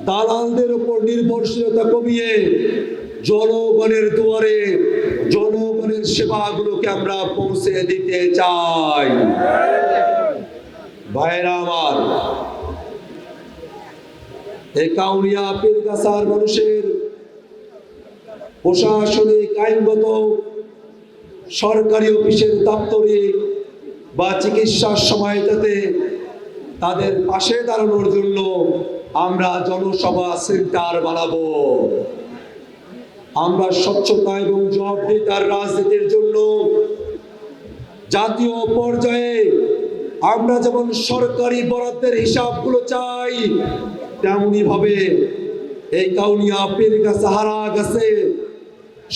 দালালদের উপর নির্ভরশীলতা কমিয়ে জনগণের দুয়ারে জনগণের সেবাগুলোকে আমরা পৌঁছে দিতে চাই। ভাইরা আমার, এই কাউনিয়া পীরগাছার মানুষের প্রশাসনিক, আইনগত, সরকারি অফিসের দাপ্তরিক বা চিকিৎসার সময় যাতে তাদের পাশে দাঁড়ানোর জন্য আমরা জনসভা সেন্টার বানাবো। আমরা স্বচ্ছতা এবং জবাবদিহিতার রাজনীতির জন্য জাতীয় পর্যায়ে আমরা যেমন সরকারি বরাদ্দের হিসাবগুলো চাই, তেমনি ভাবে এই কাউনিয়া পীরগাছা হারাগাছে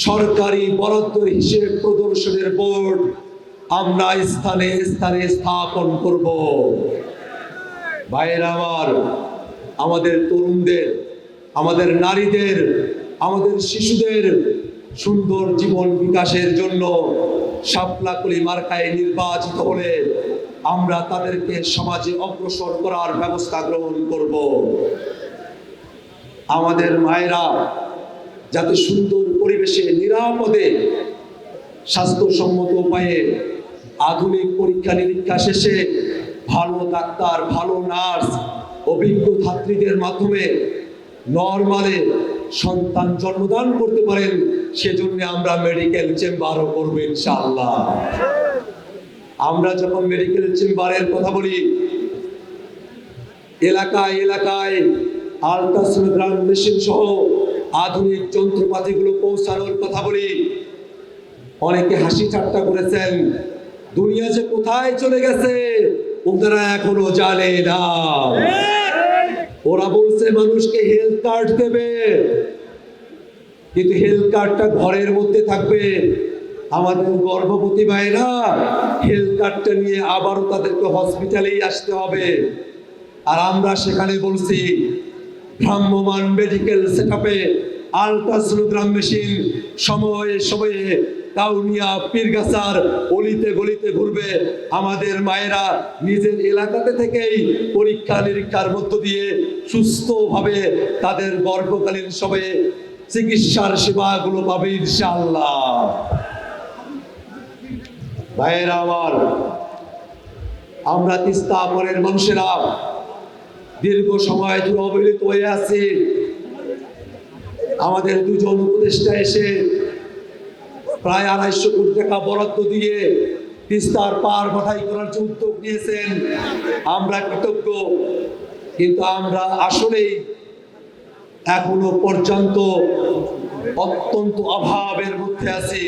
সরকারি বরাদ্দের হিসেব প্রদর্শনের বোর্ড আমরা স্থানে স্থানে স্থাপন করব। ভাইয়েরা আমার, আমাদের তরুণদের, আমাদের নারীদের, আমাদের শিশুদের সুন্দর জীবন বিকাশের জন্য শাপলাকলি মার্কায় নির্বাচিত হলে আমরা তাদেরকে সমাজে অগ্রসর করার ব্যবস্থা গ্রহণ করব। আমাদের মায়েরা যাতে সুন্দর পরিবেশে নিরাপদে স্বাস্থ্যসম্মত উপায়ে আধুনিক পরীক্ষা নিরীক্ষা শেষে ভালো ডাক্তার, ভালো নার্স, অভিজ্ঞ ছাত্রীদের মাধ্যমে নরমালে সন্তান জন্মদান করতে পারেন, সেজন্য আমরা মেডিকেল চেম্বারও করব ইনশাআল্লাহ। আমরা যখন মেডিকেল চেম্বারের কথা বলি, এলাকায় এলাকায় আল্ট্রাসোনোগ্রাম মেশিন সহ আধুনিক যন্ত্রপাতিগুলো পৌঁছানোর কথা বলি, অনেকে হাসি ঠাট্টা করেছেন, দুনিয়া যে কোথায় চলে গেছে ওনারা এখনো জানে না। ওরা বলছে মানুষকে হেলথ কার্ড দেবে, কিন্তু হেলথ কার্ডটা ঘরের মধ্যে থাকবে। আমাদের গর্ভবতী মায়েরা হেলথ কার্ডটা নিয়ে আবারও তাদেরকে হসপিটালেই আসতে হবে। আর আমরা সেখানে বলছি ভ্রাম্যমান মেডিকেল সেটআপে আল্ট্রাসোনোগ্রাম মেশিন সময়ে সময়ে কাউনিয়া পীরগাছার অলিতে গলিতে ঘুরবে। আমাদের মায়েরা নিজের এলাকাতে থেকেই পরীক্ষা নিরীক্ষার মধ্য দিয়ে সুস্থভাবে তাদের গর্ভকালীন সময়ে চিকিৎসার সেবাগুলো পাবে ইনশাআল্লাহ। ভাইয়েরা আমার, আমরা তিস্তা পরের মানুষেরা দীর্ঘ সময় ধরে অবহেলিত হয়ে আছি। আমাদের দুজন উপদেষ্টা এসে প্রায় 250 কোটি টাকা বরাদ্দ দিয়ে তিস্তার পার বাধাই করার যে উদ্যোগ নিয়েছেন, আমরা কৃতজ্ঞ। কিন্তু আমরা আসলেই এখনো পর্যন্ত অত্যন্ত অভাবের মধ্যে আছি।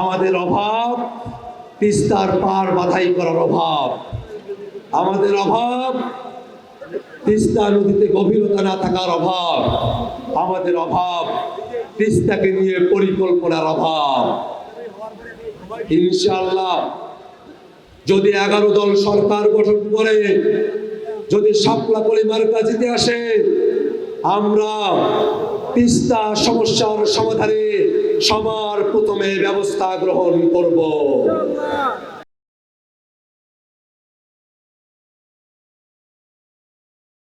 আমাদের অভাব তিস্তার পার বাধাই করার অভাব, আমাদের অভাব তিস্তা নদীতে গভীরতা না থাকার অভাব, আমাদের অভাব তিস্তাকে নিয়ে পরিকল্পনার অভাব। ইনশাআল্লাহ যদি 11 দল সরকার গঠন করে, যদি শাপলাকলি মার্কা জিতে আসে, আমরা তিস্তা সমস্যার সমাধানে সবার প্রথমে ব্যবস্থা গ্রহণ করব।